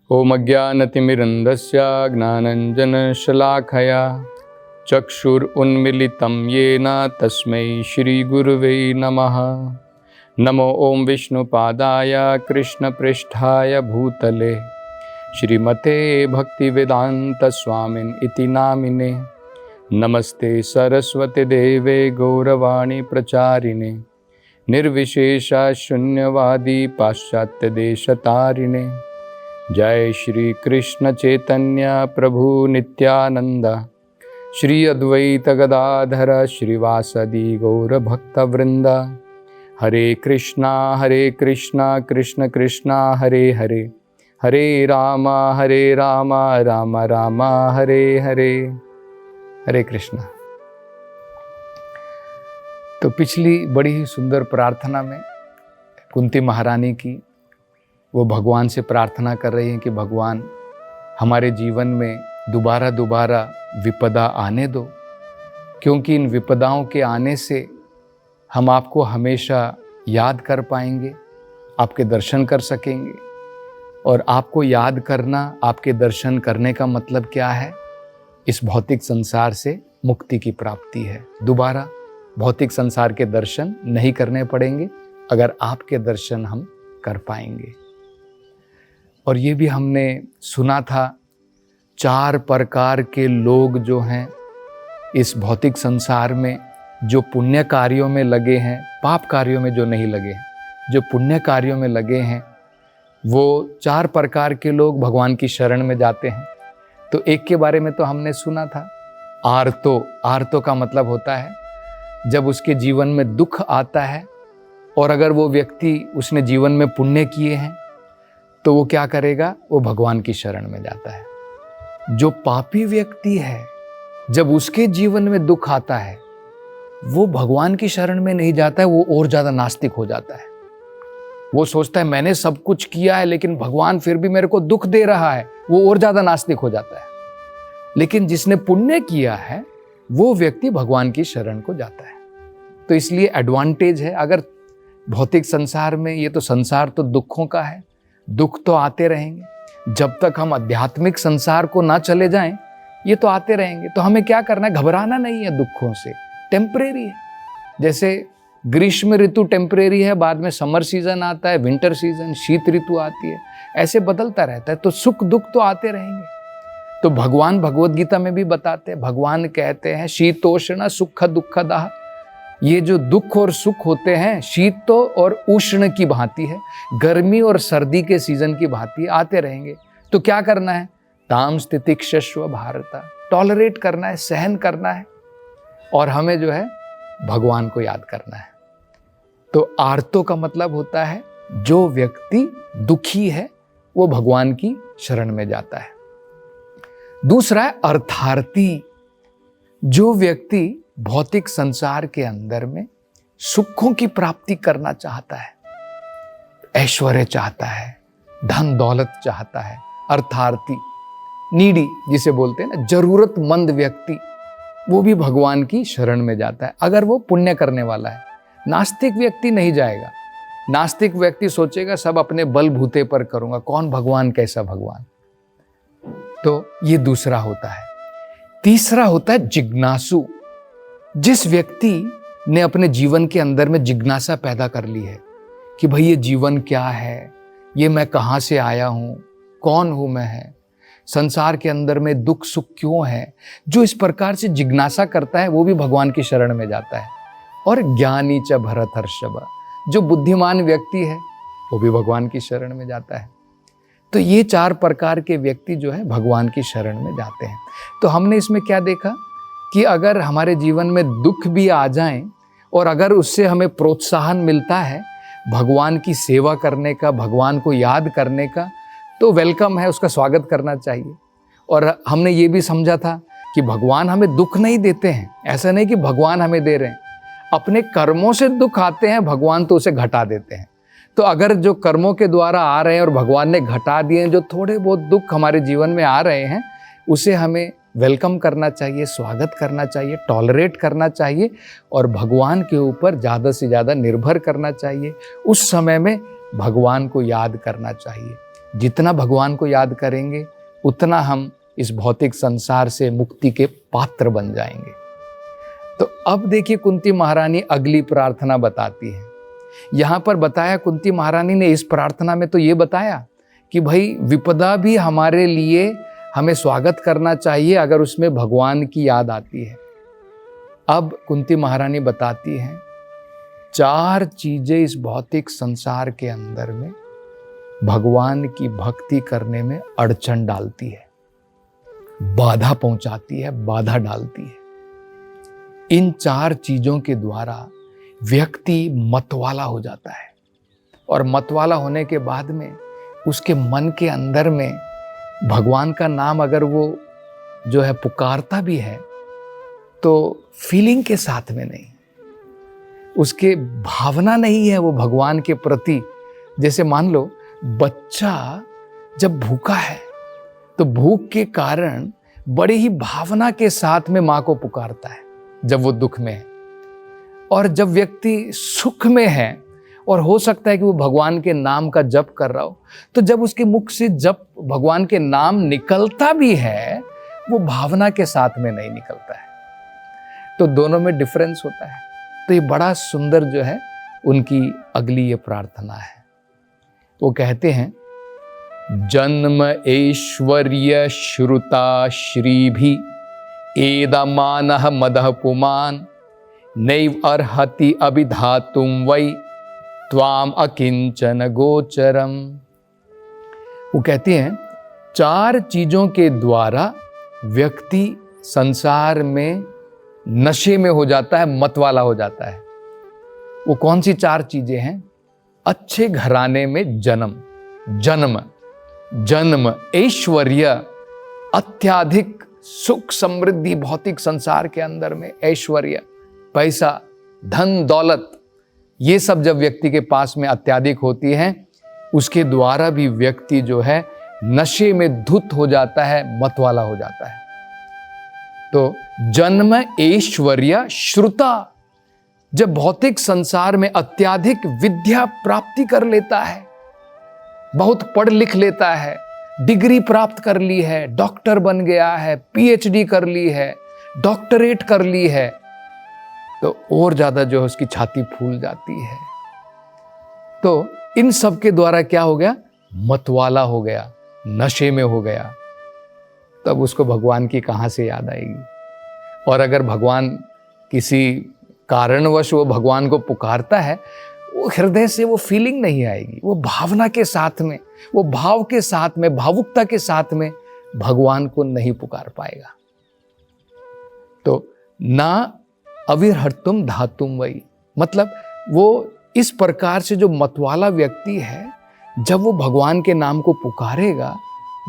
ओम अज्ञानतिमिरन्धस्य ज्ञानाञ्जनशलाकया चक्षुरुन्मीलितं येन तस्मै श्रीगुरुवे नमः। नमो ओम विष्णुपादाय कृष्णपृष्ठाय भूतले श्रीमते भक्तिवेदान्तस्वामिन् इति नामिने। नमस्ते सरस्वती देवे गौरवाणी प्रचारिणे निर्विशेषा शून्यवादी पाश्चात्य देशतारिणे। जय श्री कृष्ण चैतन्य प्रभु नित्यानंद श्री अद्वैत गदाधर श्रीवासदि गौर भक्तवृंद। हरे कृष्णा कृष्ण कृष्णा हरे हरे, हरे राम राम राम हरे हरे। हरे कृष्णा। तो पिछली बड़ी ही सुंदर प्रार्थना में कुंती महारानी की वो भगवान से प्रार्थना कर रही हैं कि भगवान हमारे जीवन में दोबारा विपदा आने दो, क्योंकि इन विपदाओं के आने से हम आपको हमेशा याद कर पाएंगे, आपके दर्शन कर सकेंगे। और आपको याद करना, आपके दर्शन करने का मतलब क्या है? इस भौतिक संसार से मुक्ति की प्राप्ति है। दोबारा भौतिक संसार के दर्शन नहीं करने पड़ेंगे अगर आपके दर्शन हम कर पाएंगे। और ये भी हमने सुना था, 4 प्रकार के लोग जो हैं इस भौतिक संसार में, जो पुण्य कार्यों में लगे हैं, पाप कार्यों में जो नहीं लगे हैं, जो पुण्य कार्यों में लगे हैं, वो 4 प्रकार के लोग भगवान की शरण में जाते हैं। तो एक के बारे में तो हमने सुना था, आर्तो का मतलब होता है जब उसके जीवन में दुख आता है और अगर वो व्यक्ति उसने जीवन में पुण्य किए हैं तो वो क्या करेगा? वो भगवान की शरण में जाता है। जो पापी व्यक्ति है जब उसके जीवन में दुख आता है वो भगवान की शरण में नहीं जाता है, वो और ज्यादा नास्तिक हो जाता है। वो सोचता है मैंने सब कुछ किया है लेकिन भगवान फिर भी मेरे को दुख दे रहा है, वो और ज्यादा नास्तिक हो जाता है। लेकिन जिसने पुण्य किया है वो व्यक्ति भगवान की शरण को जाता है। तो इसलिए एडवांटेज है। अगर भौतिक संसार में, ये तो संसार तो दुखों का है, दुख तो आते रहेंगे। जब तक हम आध्यात्मिक संसार को ना चले जाएं ये तो आते रहेंगे। तो हमें क्या करना है? घबराना नहीं है दुखों से, टेम्परेरी है। जैसे ग्रीष्म ऋतु टेम्परेरी है, बाद में समर सीजन आता है, विंटर सीजन, शीत ऋतु आती है, ऐसे बदलता रहता है। तो सुख दुख तो आते रहेंगे। तो भगवान भगवद गीता में भी बताते हैं, भगवान कहते हैं शीतोष्ण सुख दुखदाह। ये जो दुख और सुख होते हैं शीत तो और उष्ण की भांति है, गर्मी और सर्दी के सीजन की भांति आते रहेंगे। तो क्या करना है? ताम स्थितिक्षस्व भारत, टॉलरेट करना है, सहन करना है और हमें जो है भगवान को याद करना है। तो आर्तो का मतलब होता है जो व्यक्ति दुखी है वो भगवान की शरण में जाता है। दूसरा है अर्थार्थी, जो व्यक्ति भौतिक संसार के अंदर में सुखों की प्राप्ति करना चाहता है, ऐश्वर्य चाहता है, धन दौलत चाहता है। अर्थार्थी, नीडी जिसे बोलते हैं ना, जरूरतमंद व्यक्ति, वो भी भगवान की शरण में जाता है अगर वो पुण्य करने वाला है। नास्तिक व्यक्ति नहीं जाएगा। नास्तिक व्यक्ति सोचेगा सब अपने बलबूते पर करूंगा, कौन भगवान, कैसा भगवान। तो ये दूसरा होता है। तीसरा होता है जिज्ञासु, जिस व्यक्ति ने अपने जीवन के अंदर में जिज्ञासा पैदा कर ली है कि भाई ये जीवन क्या है, ये मैं कहाँ से आया हूँ, कौन हूँ मैं, है संसार के अंदर में दुख सुख क्यों है। जो इस प्रकार से जिज्ञासा करता है वो भी भगवान की शरण में जाता है। और ज्ञानी च भरतर्षभ, जो बुद्धिमान व्यक्ति है वो भी भगवान की शरण में जाता है। तो ये 4 प्रकार के व्यक्ति जो है भगवान की शरण में जाते हैं। तो हमने इसमें क्या देखा कि अगर हमारे जीवन में दुख भी आ जाएं और अगर उससे हमें प्रोत्साहन मिलता है भगवान की सेवा करने का, भगवान को याद करने का, तो वेलकम है, उसका स्वागत करना चाहिए। और हमने ये भी समझा था कि भगवान हमें दुख नहीं देते हैं, ऐसा नहीं कि भगवान हमें दे रहे हैं, अपने कर्मों से दुख आते हैं, भगवान तो उसे घटा देते हैं। तो अगर जो कर्मों के द्वारा आ रहे हैं और भगवान ने घटा दिए हैं, जो थोड़े बहुत दुख हमारे जीवन में आ रहे हैं, उसे हमें वेलकम करना चाहिए, स्वागत करना चाहिए, टॉलरेट करना चाहिए और भगवान के ऊपर ज़्यादा से ज़्यादा निर्भर करना चाहिए। उस समय में भगवान को याद करना चाहिए। जितना भगवान को याद करेंगे उतना हम इस भौतिक संसार से मुक्ति के पात्र बन जाएंगे। तो अब देखिए कुंती महारानी अगली प्रार्थना बताती है। यहाँ पर बताया कुंती महारानी ने इस प्रार्थना में तो ये बताया कि भाई विपदा भी हमारे लिए हमें स्वागत करना चाहिए अगर उसमें भगवान की याद आती है। अब कुंती महारानी बताती हैं 4 चीजें इस भौतिक संसार के अंदर में भगवान की भक्ति करने में अड़चन डालती है, बाधा पहुंचाती है, बाधा डालती है। इन 4 चीजों के द्वारा व्यक्ति मतवाला हो जाता है और मतवाला होने के बाद में उसके मन के अंदर में भगवान का नाम अगर वो जो है पुकारता भी है तो फीलिंग के साथ में नहीं, उसके भावना नहीं है वो भगवान के प्रति। जैसे मान लो बच्चा जब भूखा है तो भूख के कारण बड़े ही भावना के साथ में माँ को पुकारता है जब वो दुख में है, और जब व्यक्ति सुख में है और हो सकता है कि वो भगवान के नाम का जप कर रहा हो, तो जब उसके मुख से जप भगवान के नाम निकलता भी है वो भावना के साथ में नहीं निकलता है। तो दोनों में डिफरेंस होता है। तो ये बड़ा सुंदर जो है उनकी अगली ये प्रार्थना है। वो कहते हैं जन्म ऐश्वर्य श्रुता श्रीभि एदमानः मदः पुमान् नैव अर्हति अभिधातुं वै त्वाम अकिंचन गोचरम। वो कहती हैं 4 चीजों के द्वारा व्यक्ति संसार में नशे में हो जाता है, मतवाला हो जाता है। वो कौन सी 4 चीजें हैं? अच्छे घराने में जन्म, ऐश्वर्य, अत्याधिक सुख समृद्धि, भौतिक संसार के अंदर में ऐश्वर्य, पैसा, धन दौलत, ये सब जब व्यक्ति के पास में अत्याधिक होती है उसके द्वारा भी व्यक्ति जो है नशे में धुत हो जाता है, मतवाला हो जाता है। तो जन्म ऐश्वर्य श्रुता, जब भौतिक संसार में अत्याधिक विद्या प्राप्ति कर लेता है, बहुत पढ़ लिख लेता है, डिग्री प्राप्त कर ली है, डॉक्टर बन गया है, पीएचडी कर ली है, डॉक्टरेट कर ली है, तो और ज्यादा जो है उसकी छाती फूल जाती है। तो इन सब के द्वारा क्या हो गया? मतवाला हो गया, नशे में हो गया। तब उसको भगवान की कहाँ से याद आएगी? और अगर भगवान किसी कारणवश वो भगवान को पुकारता है, वो हृदय से वो फीलिंग नहीं आएगी, वो भावना के साथ में, वो भाव के साथ में, भावुकता के साथ में भगवान को नहीं पुकार पाएगा। तो ना अविर्हर्तुम धातुम वही, मतलब वो इस प्रकार से जो मतवाला व्यक्ति है, जब वो भगवान के नाम को पुकारेगा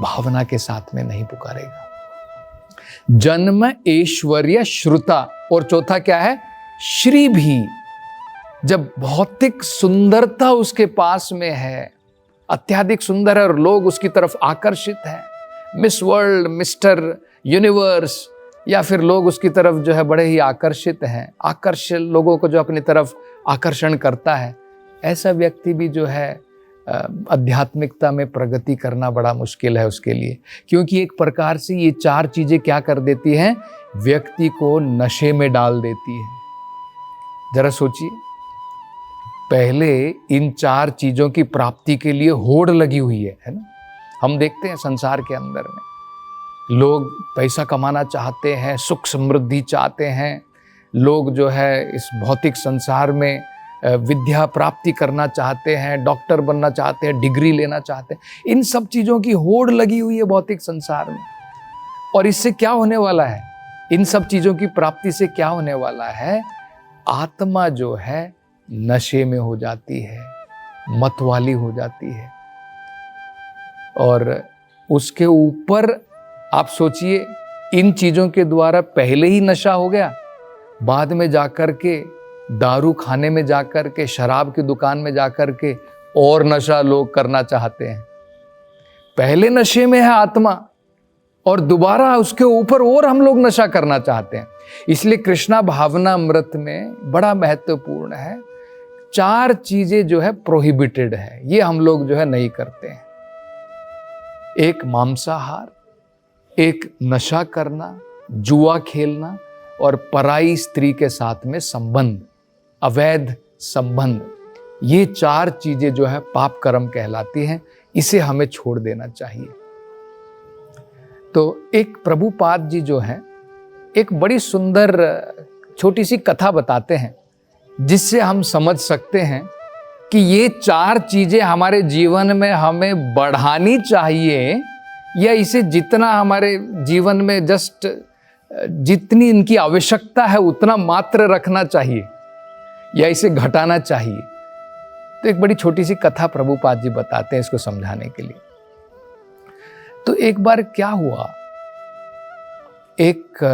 भावना के साथ में नहीं पुकारेगा। जन्म ऐश्वर्य श्रुता, और चौथा क्या है? श्री भी, जब भौतिक सुंदरता उसके पास में है, अत्याधिक सुंदर है और लोग उसकी तरफ आकर्षित हैं, मिस वर्ल्ड, मिस्टर यूनिवर्स, या फिर लोग उसकी तरफ जो है बड़े ही आकर्षित हैं, आकर्षण लोगों को जो अपनी तरफ आकर्षण करता है, ऐसा व्यक्ति भी जो है आध्यात्मिकता में प्रगति करना बड़ा मुश्किल है उसके लिए। क्योंकि एक प्रकार से ये 4 चीजें क्या कर देती हैं? व्यक्ति को नशे में डाल देती है। जरा सोचिए, पहले इन 4 चीजों की प्राप्ति के लिए होड़ लगी हुई है ना? हम देखते हैं संसार के अंदर में लोग पैसा कमाना चाहते हैं, सुख समृद्धि चाहते हैं, लोग जो है इस भौतिक संसार में विद्या प्राप्ति करना चाहते हैं, डॉक्टर बनना चाहते हैं, डिग्री लेना चाहते हैं। इन सब चीज़ों की होड़ लगी हुई है भौतिक संसार में। और इससे क्या होने वाला है? इन सब चीज़ों की प्राप्ति से क्या होने वाला है? आत्मा जो है नशे में हो जाती है, मतवाली हो जाती है। और उसके ऊपर आप सोचिए, इन चीज़ों के द्वारा पहले ही नशा हो गया, बाद में जाकर के दारू खाने में जाकर के, शराब की दुकान में जाकर के और नशा लोग करना चाहते हैं। पहले नशे में है आत्मा और दोबारा उसके ऊपर और हम लोग नशा करना चाहते हैं। इसलिए कृष्णा भावना अमृत में बड़ा महत्वपूर्ण है, 4 चीजें जो है प्रोहिबिटेड है, ये हम लोग जो है नहीं करते हैं। एक मांसाहार, एक नशा करना, जुआ खेलना और पराई स्त्री के साथ में संबंध, अवैध संबंध, ये 4 चीजें जो है पाप कर्म कहलाती हैं। इसे हमें छोड़ देना चाहिए। तो एक प्रभुपाद जी जो है एक बड़ी सुंदर छोटी सी कथा बताते हैं, जिससे हम समझ सकते हैं कि ये 4 चीजें हमारे जीवन में हमें बढ़ानी चाहिए, या इसे जितना हमारे जीवन में जस्ट जितनी इनकी आवश्यकता है उतना मात्र रखना चाहिए, या इसे घटाना चाहिए। तो एक बड़ी छोटी सी कथा प्रभुपाद जी बताते हैं इसको समझाने के लिए। तो एक बार क्या हुआ, एक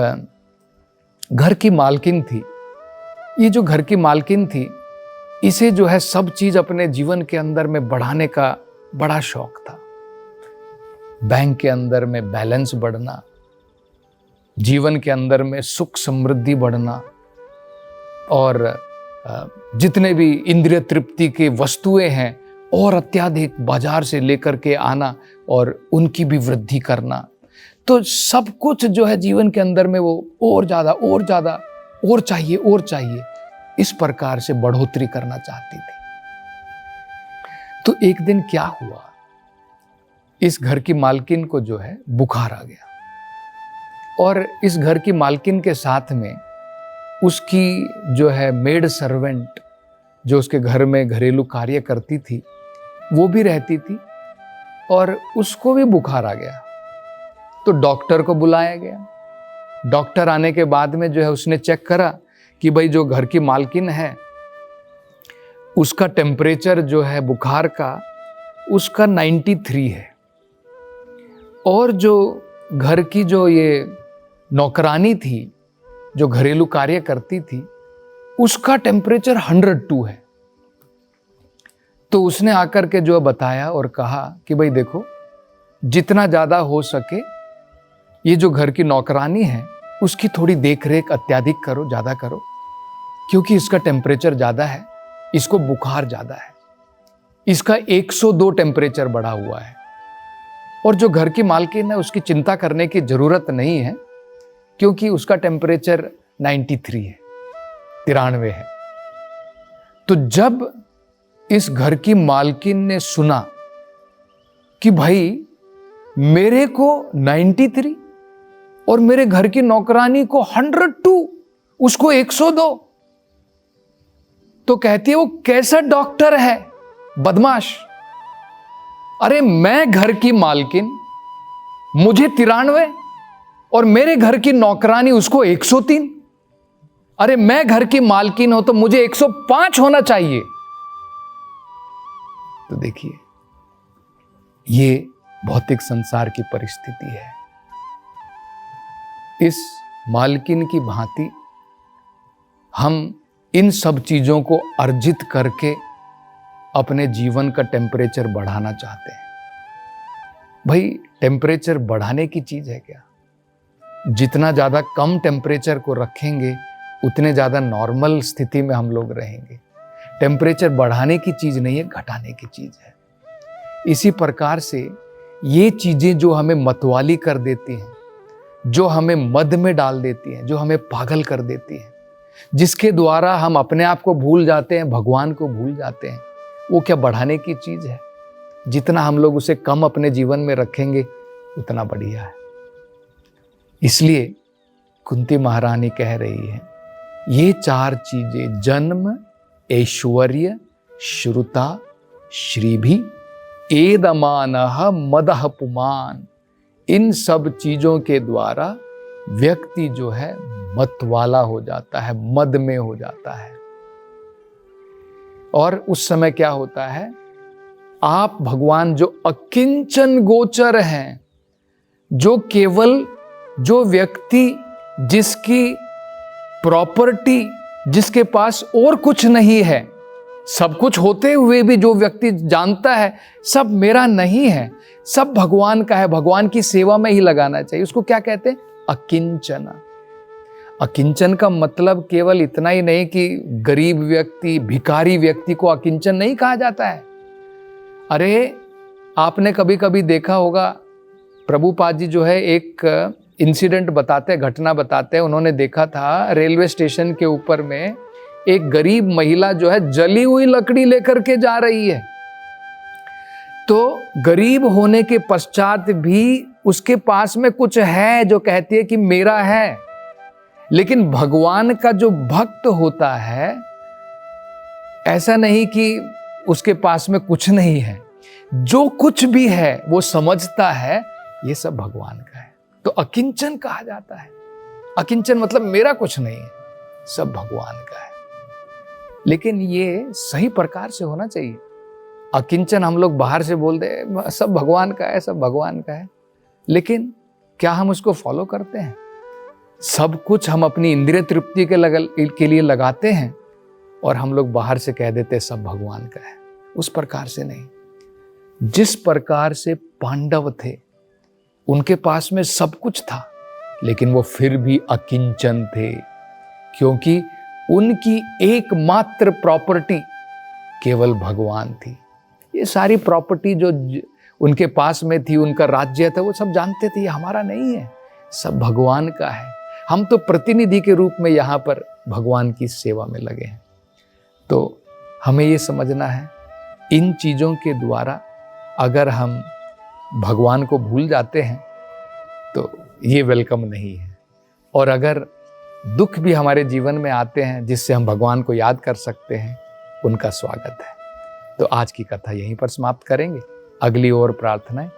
घर की मालकिन थी। ये जो घर की मालकिन थी, इसे जो है सब चीज अपने जीवन के अंदर में बढ़ाने का बड़ा शौक था। बैंक के अंदर में बैलेंस बढ़ना, जीवन के अंदर में सुख समृद्धि बढ़ना, और जितने भी इंद्रिय तृप्ति के वस्तुएं हैं और अत्याधिक बाजार से लेकर के आना और उनकी भी वृद्धि करना। तो सब कुछ जो है जीवन के अंदर में वो और ज्यादा और चाहिए, इस प्रकार से बढ़ोतरी करना चाहती थी। तो एक दिन क्या हुआ, इस घर की मालकिन को जो है बुखार आ गया, और इस घर की मालकिन के साथ में उसकी जो है मेड सर्वेंट, जो उसके घर में घरेलू कार्य करती थी, वो भी रहती थी, और उसको भी बुखार आ गया। तो डॉक्टर को बुलाया गया। डॉक्टर आने के बाद में जो है उसने चेक करा कि भाई जो घर की मालकिन है उसका टेम्परेचर जो है बुखार का उसका 93 है, और जो घर की जो ये नौकरानी थी जो घरेलू कार्य करती थी उसका टेम्परेचर 102 है। तो उसने आकर के जो बताया और कहा कि भाई देखो, जितना ज़्यादा हो सके ये जो घर की नौकरानी है उसकी थोड़ी देख रेख अत्याधिक करो, ज़्यादा करो, क्योंकि इसका टेम्परेचर ज़्यादा है, इसको बुखार ज़्यादा है, इसका 102 टेम्परेचर बढ़ा हुआ है। और जो घर की मालकिन है उसकी चिंता करने की ज़रूरत नहीं है, क्योंकि उसका टेम्परेचर 93 है, 93 है। तो जब इस घर की मालकिन ने सुना कि भाई मेरे को 93 और मेरे घर की नौकरानी को 102, उसको 102, तो कहती है वो कैसा डॉक्टर है, बदमाश। अरे मैं घर की मालकिन, मुझे 93 और मेरे घर की नौकरानी उसको 103। अरे मैं घर की मालकिन हो तो मुझे 105 होना चाहिए। तो देखिए, ये भौतिक संसार की परिस्थिति है। इस मालकिन की भांति हम इन सब चीजों को अर्जित करके अपने जीवन का टेम्परेचर बढ़ाना चाहते हैं। भाई टेम्परेचर बढ़ाने की चीज है क्या? जितना ज्यादा कम टेम्परेचर को रखेंगे उतने ज्यादा नॉर्मल स्थिति में हम लोग रहेंगे। टेम्परेचर बढ़ाने की चीज नहीं है, घटाने की चीज है। इसी प्रकार से ये चीजें जो हमें मतवाली कर देती हैं, जो हमें मद में डाल देती हैं, जो हमें पागल कर देती हैं, जिसके द्वारा हम अपने आप को भूल जाते हैं, भगवान को भूल जाते हैं, वो क्या बढ़ाने की चीज है? जितना हम लोग उसे कम अपने जीवन में रखेंगे उतना बढ़िया है। इसलिए कुंती महारानी कह रही है, ये 4 चीजें जन्म, ऐश्वर्य, श्रुता, श्रीभि, एदमानः मदः पुमान, इन सब चीजों के द्वारा व्यक्ति जो है मतवाला हो जाता है, मद में हो जाता है। और उस समय क्या होता है, आप भगवान जो अकिंचन गोचर हैं, जो केवल जो व्यक्ति जिसकी प्रॉपर्टी, जिसके पास और कुछ नहीं है, सब कुछ होते हुए भी जो व्यक्ति जानता है सब मेरा नहीं है, सब भगवान का है, भगवान की सेवा में ही लगाना चाहिए, उसको क्या कहते हैं? अकिंचन। अकिंचन का मतलब केवल इतना ही नहीं कि गरीब व्यक्ति, भिखारी व्यक्ति को अकिंचन नहीं कहा जाता है। अरे आपने कभी कभी देखा होगा प्रभुपाद जी जो है एक इंसिडेंट बताते हैं, घटना बताते हैं। उन्होंने देखा था रेलवे स्टेशन के ऊपर में एक गरीब महिला जो है जली हुई लकड़ी लेकर के जा रही है। तो गरीब होने के पश्चात भी उसके पास में कुछ है जो कहती है कि मेरा है। लेकिन भगवान का जो भक्त होता है, ऐसा नहीं कि उसके पास में कुछ नहीं है, जो कुछ भी है वो समझता है ये सब भगवान का है। तो अकिंचन कहा जाता है। अकिंचन मतलब मेरा कुछ नहीं है, सब भगवान का है। लेकिन ये सही प्रकार से होना चाहिए। अकिंचन हम लोग बाहर से बोलते हैं सब भगवान का है, सब भगवान का है, लेकिन क्या हम उसको फॉलो करते हैं? सब कुछ हम अपनी इंद्रिय तृप्ति के लिए लगाते हैं और हम लोग बाहर से कह देते हैं सब भगवान का है। उस प्रकार से नहीं। जिस प्रकार से पांडव थे, उनके पास में सब कुछ था, लेकिन वो फिर भी अकिंचन थे, क्योंकि उनकी एकमात्र प्रॉपर्टी केवल भगवान थी। ये सारी प्रॉपर्टी जो उनके पास में थी, उनका राज्य था, वो सब जानते थे ये हमारा नहीं है, सब भगवान का है। हम तो प्रतिनिधि के रूप में यहाँ पर भगवान की सेवा में लगे हैं। तो हमें ये समझना है, इन चीज़ों के द्वारा अगर हम भगवान को भूल जाते हैं तो ये वेलकम नहीं है। और अगर दुख भी हमारे जीवन में आते हैं जिससे हम भगवान को याद कर सकते हैं, उनका स्वागत है। तो आज की कथा यहीं पर समाप्त करेंगे। अगली और प्रार्थनाएं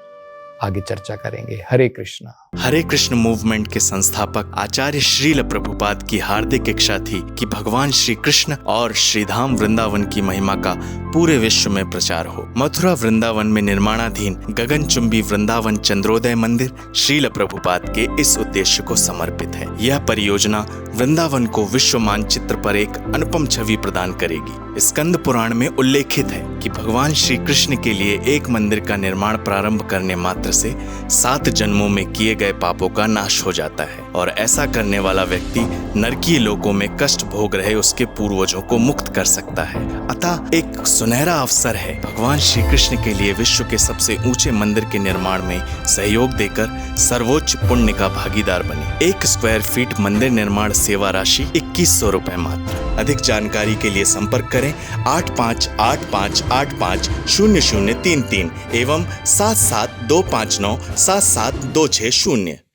आगे चर्चा करेंगे। हरे कृष्णा। हरे कृष्ण मूवमेंट के संस्थापक आचार्य श्रील प्रभुपाद की हार्दिक इच्छा थी कि भगवान श्री कृष्ण और श्रीधाम वृंदावन की महिमा का पूरे विश्व में प्रचार हो। मथुरा वृंदावन में निर्माणाधीन गगनचुंबी वृंदावन चंद्रोदय मंदिर श्रील प्रभुपाद के इस उद्देश्य को समर्पित है। यह परियोजना वृंदावन को विश्व मानचित्र पर एक अनुपम छवि प्रदान करेगी। स्कंद पुराण में उल्लेखित है कि भगवान श्री कृष्ण के लिए एक मंदिर का निर्माण प्रारंभ करने मात्र से 7 जन्मों में किए गए पापों का नाश हो जाता है और ऐसा करने वाला व्यक्ति नरकीय लोकों में कष्ट भोग रहे उसके पूर्वजों को मुक्त कर सकता है। अतः एक सुनहरा अवसर है भगवान श्री कृष्ण के लिए विश्व के सबसे ऊंचे मंदिर के निर्माण में सहयोग देकर सर्वोच्च पुण्य का भागीदार बने। 1 स्क्वायर फीट मंदिर निर्माण सेवा राशि 2100 रुपए मात्र। अधिक जानकारी के लिए संपर्क करें 8585850033 एवं 7725977260।